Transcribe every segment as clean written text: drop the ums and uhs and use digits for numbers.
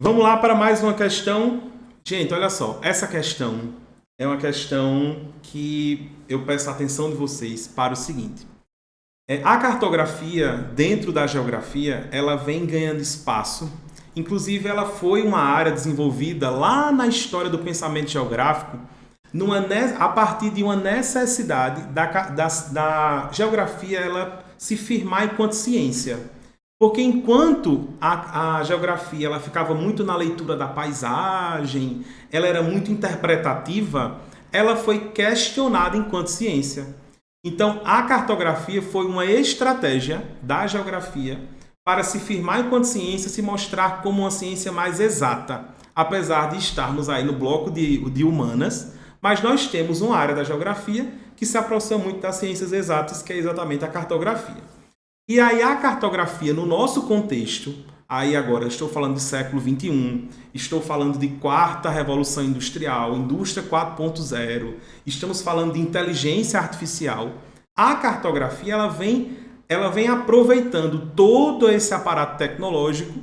Vamos lá para mais uma questão. Gente, olha só, essa questão é uma questão que eu peço a atenção de vocês para o seguinte. A cartografia, dentro da geografia, ela vem ganhando espaço. Inclusive, ela foi uma área desenvolvida lá na história do pensamento geográfico, a partir de uma necessidade da geografia ela se firmar enquanto ciência. Porque enquanto a geografia ela ficava muito na leitura da paisagem, ela era muito interpretativa, ela foi questionada enquanto ciência. Então, a cartografia foi uma estratégia da geografia para se firmar enquanto ciência, se mostrar como uma ciência mais exata, apesar de estarmos aí no bloco de humanas, mas nós temos uma área da geografia que se aproxima muito das ciências exatas, que é exatamente a cartografia. E aí a cartografia, no nosso contexto, aí agora estou falando de século XXI, estou falando de quarta revolução industrial, indústria 4.0, estamos falando de inteligência artificial. A cartografia ela vem aproveitando todo esse aparato tecnológico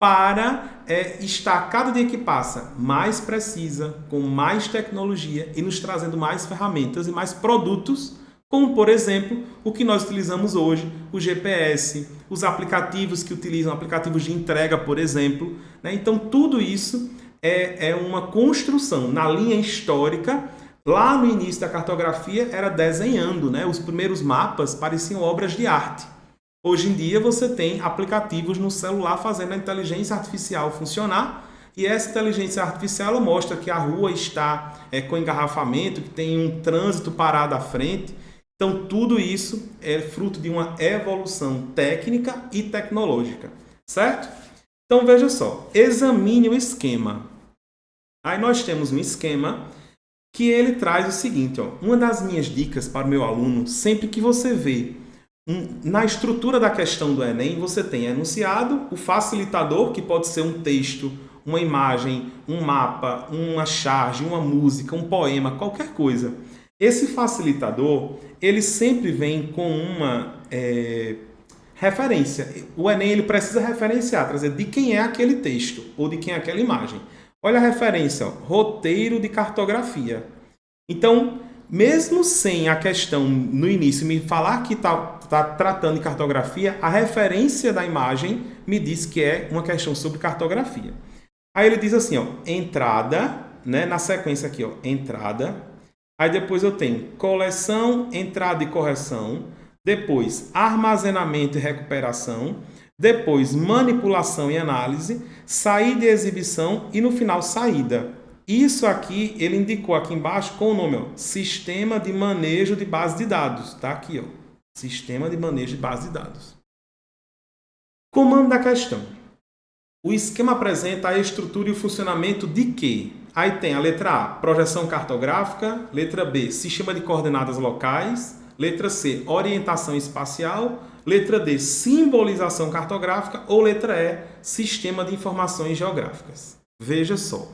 para estar, cada dia que passa, mais precisa, com mais tecnologia e nos trazendo mais ferramentas e mais produtos, como, por exemplo, o que nós utilizamos hoje, o GPS, os aplicativos que utilizam aplicativos de entrega, por exemplo. Né? Então, tudo isso é uma construção na linha histórica. Lá no início da cartografia era desenhando, né? Os primeiros mapas pareciam obras de arte. Hoje em dia você tem aplicativos no celular fazendo a inteligência artificial funcionar, e essa inteligência artificial ela mostra que a rua está com engarrafamento, que tem um trânsito parado à frente. Então tudo isso é fruto de uma evolução técnica e tecnológica, certo? Então veja só, examine o esquema. Aí nós temos um esquema que ele traz o seguinte, ó, uma das minhas dicas para o meu aluno, sempre que você vê na estrutura da questão do Enem, você tem enunciado, o facilitador, que pode ser um texto, uma imagem, um mapa, uma charge, uma música, um poema, qualquer coisa. Esse facilitador, ele sempre vem com uma referência. O Enem ele precisa referenciar, trazer de quem é aquele texto ou de quem é aquela imagem. Olha a referência, ó, roteiro de cartografia. Então, mesmo sem a questão no início me falar que está tratando de cartografia, a referência da imagem me diz que é uma questão sobre cartografia. Aí ele diz assim, ó, entrada, né, na sequência aqui, ó, entrada. Aí depois eu tenho coleção, entrada e correção. Depois armazenamento e recuperação. Depois manipulação e análise. Saída e exibição. E no final saída. Isso aqui ele indicou aqui embaixo com o nome, ó, Sistema de Manejo de Base de Dados. Tá aqui, ó. Sistema de Manejo de Base de Dados. Comando da questão. O esquema apresenta a estrutura e o funcionamento de quê? Aí tem a letra A, projeção cartográfica. Letra B, sistema de coordenadas locais. Letra C, orientação espacial. Letra D, simbolização cartográfica. Ou letra E, sistema de informações geográficas. Veja só.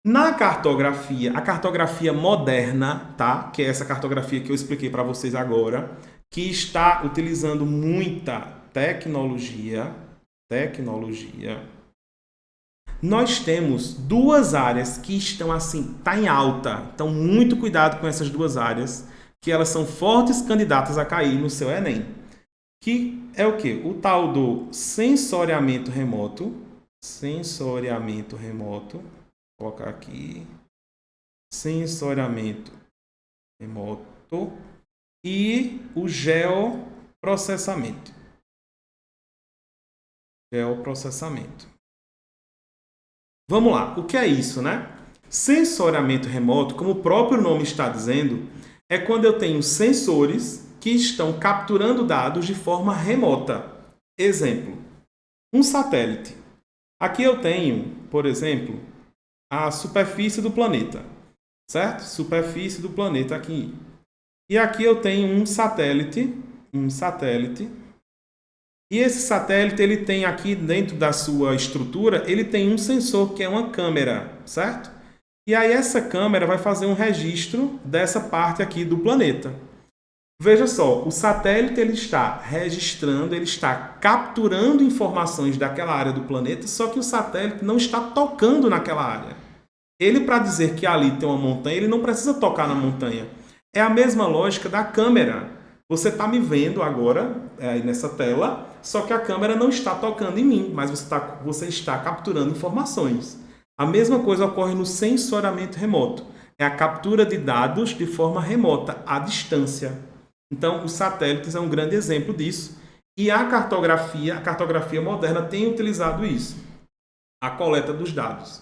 Na cartografia, a cartografia moderna, tá? Que é essa cartografia que eu expliquei para vocês agora, que está utilizando muita tecnologia, nós temos duas áreas que estão assim, tá em alta. Então, muito cuidado com essas duas áreas, que elas são fortes candidatas a cair no seu Enem. Que é o quê? O tal do sensoriamento remoto. Vou colocar aqui. Sensoriamento remoto. E o geoprocessamento. Vamos lá, o que é isso, né? Sensoriamento remoto, como o próprio nome está dizendo, é quando eu tenho sensores que estão capturando dados de forma remota. Exemplo, um satélite. Aqui eu tenho, por exemplo, a superfície do planeta, certo? Superfície do planeta aqui. E aqui eu tenho um satélite. E esse satélite, ele tem aqui dentro da sua estrutura, ele tem um sensor que é uma câmera, certo? E aí essa câmera vai fazer um registro dessa parte aqui do planeta. Veja só, o satélite ele está registrando, ele está capturando informações daquela área do planeta, só que o satélite não está tocando naquela área. Ele, para dizer que ali tem uma montanha, ele não precisa tocar na montanha. É a mesma lógica da câmera. Você está me vendo agora, aí nessa tela, só que a câmera não está tocando em mim, mas você está capturando informações. A mesma coisa ocorre no sensoriamento remoto. É a captura de dados de forma remota, à distância. Então, os satélites é um grande exemplo disso. E a cartografia moderna tem utilizado isso, a coleta dos dados.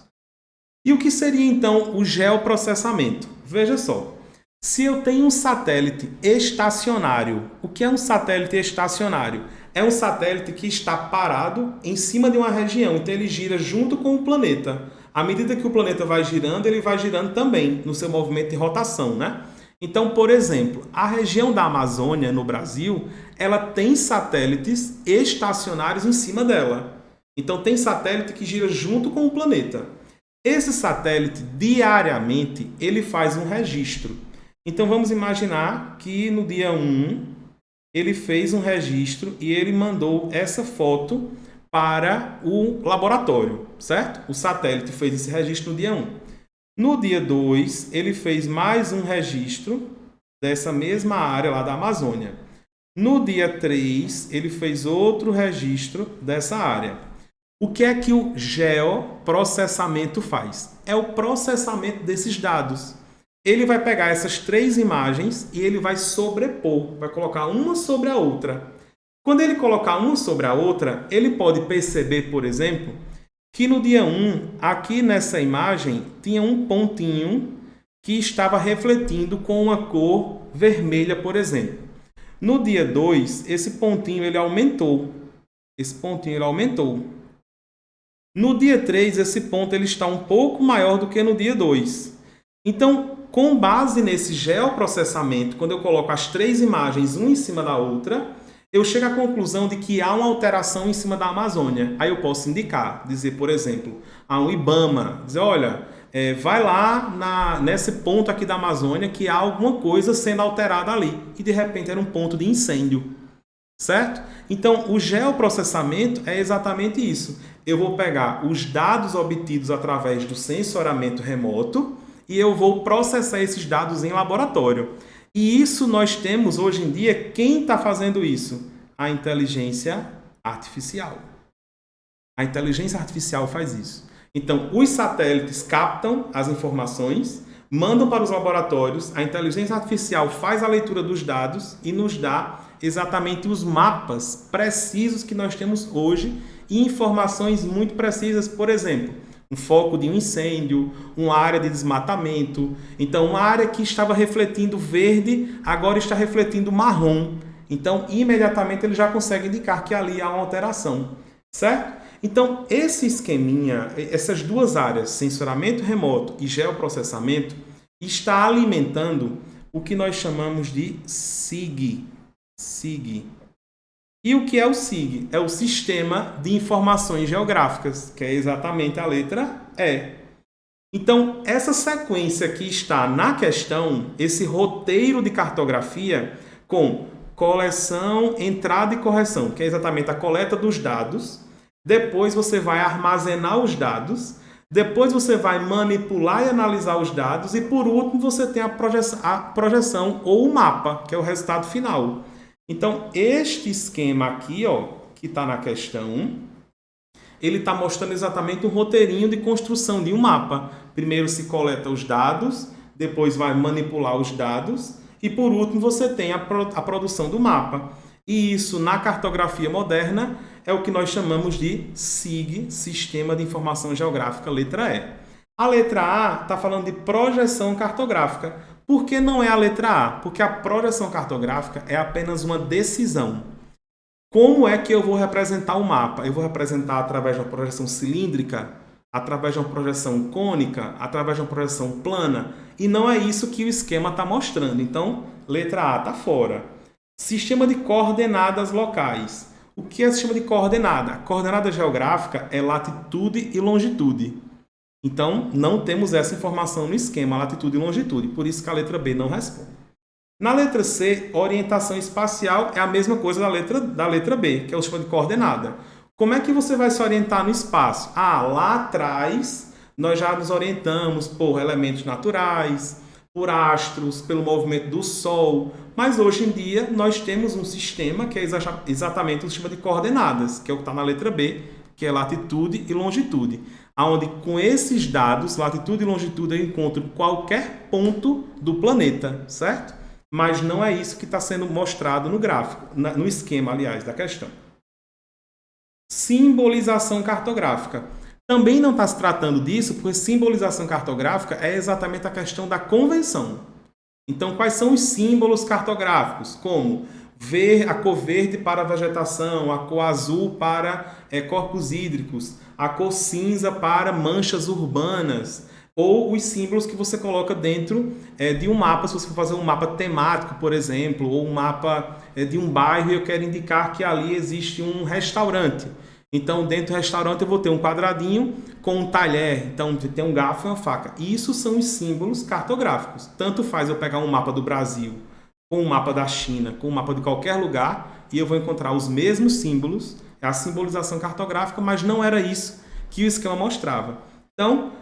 E o que seria, então, o geoprocessamento? Veja só, se eu tenho um satélite estacionário, o que é um satélite estacionário? É um satélite que está parado em cima de uma região, então ele gira junto com o planeta. À medida que o planeta vai girando, ele vai girando também no seu movimento de rotação, né? Então, por exemplo, a região da Amazônia, no Brasil, ela tem satélites estacionários em cima dela. Então, tem satélite que gira junto com o planeta. Esse satélite, diariamente, ele faz um registro. Então, vamos imaginar que no dia 1, ele fez um registro e ele mandou essa foto para o laboratório, certo? O satélite fez esse registro no dia 1. No dia 2, ele fez mais um registro dessa mesma área lá da Amazônia. No dia 3, ele fez outro registro dessa área. O que é que o geoprocessamento faz? É o processamento desses dados. Ele vai pegar essas 3 imagens e ele vai sobrepor, vai colocar uma sobre a outra. Quando ele colocar uma sobre a outra, ele pode perceber, por exemplo, que no dia 1, aqui nessa imagem, tinha um pontinho que estava refletindo com uma cor vermelha, por exemplo. No dia 2, esse pontinho ele aumentou. No dia 3, esse ponto ele está um pouco maior do que no dia 2. Então, com base nesse geoprocessamento, quando eu coloco as 3 imagens uma em cima da outra, eu chego à conclusão de que há uma alteração em cima da Amazônia. Aí eu posso indicar, dizer, por exemplo, a um IBAMA, dizer, olha, vai lá nesse ponto aqui da Amazônia que há alguma coisa sendo alterada ali. E de repente era um ponto de incêndio, certo? Então, o geoprocessamento é exatamente isso. Eu vou pegar os dados obtidos através do sensoriamento remoto e eu vou processar esses dados em laboratório. E isso nós temos hoje em dia, quem está fazendo isso? A inteligência artificial. A inteligência artificial faz isso. Então, os satélites captam as informações, mandam para os laboratórios, a inteligência artificial faz a leitura dos dados e nos dá exatamente os mapas precisos que nós temos hoje e informações muito precisas, por exemplo, um foco de um incêndio, uma área de desmatamento. Então, uma área que estava refletindo verde, agora está refletindo marrom. Então, imediatamente ele já consegue indicar que ali há uma alteração, certo? Então, esse esqueminha, essas 2 áreas, sensoramento remoto e geoprocessamento, está alimentando o que nós chamamos de SIG. E o que é o SIG? É o Sistema de Informações Geográficas, que é exatamente a letra E. Então, essa sequência que está na questão, esse roteiro de cartografia com coleção, entrada e correção, que é exatamente a coleta dos dados, depois você vai armazenar os dados, depois você vai manipular e analisar os dados e, por último, você tem a projeção ou o mapa, que é o resultado final. Então, este esquema aqui, que está na questão, ele está mostrando exatamente um roteirinho de construção de um mapa. Primeiro se coleta os dados, depois vai manipular os dados e, por último, você tem a produção do mapa. E isso, na cartografia moderna, é o que nós chamamos de SIG, Sistema de Informação Geográfica, letra E. A letra A está falando de projeção cartográfica. Por que não é a letra A? Porque a projeção cartográfica é apenas uma decisão. Como é que eu vou representar o mapa? Eu vou representar através de uma projeção cilíndrica, através de uma projeção cônica, através de uma projeção plana? E não é isso que o esquema está mostrando. Então, letra A está fora. Sistema de coordenadas locais. O que é sistema de coordenada? A coordenada geográfica é latitude e longitude. Então, não temos essa informação no esquema, latitude e longitude. Por isso que a letra B não responde. Na letra C, orientação espacial é a mesma coisa da letra B, que é o sistema de coordenada. Como é que você vai se orientar no espaço? Lá atrás, nós já nos orientamos por elementos naturais, por astros, pelo movimento do Sol, mas hoje em dia nós temos um sistema que é exatamente o sistema de coordenadas, que é o que está na letra B, que é latitude e longitude, onde com esses dados, latitude e longitude, eu encontro qualquer ponto do planeta, certo? Mas não é isso que está sendo mostrado no gráfico, no esquema, aliás, da questão. Simbolização cartográfica. Também não está se tratando disso, porque simbolização cartográfica é exatamente a questão da convenção. Então, quais são os símbolos cartográficos? Como a cor verde para a vegetação, a cor azul para corpos hídricos, a cor cinza para manchas urbanas, ou os símbolos que você coloca dentro de um mapa, se você for fazer um mapa temático, por exemplo, ou um mapa de um bairro e eu quero indicar que ali existe um restaurante. Então, dentro do restaurante eu vou ter um quadradinho com um talher, então tem um garfo e uma faca. Isso são os símbolos cartográficos. Tanto faz eu pegar um mapa do Brasil, com um mapa da China, com um mapa de qualquer lugar, e eu vou encontrar os mesmos símbolos, é a simbolização cartográfica, mas não era isso que o esquema mostrava. Então,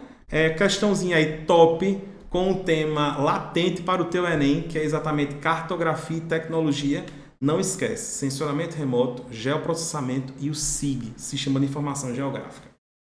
questãozinha aí top, com o tema latente para o teu Enem, que é exatamente cartografia e tecnologia. Não esquece, sensoramento remoto, geoprocessamento e o SIG, Sistema de Informação Geográfica.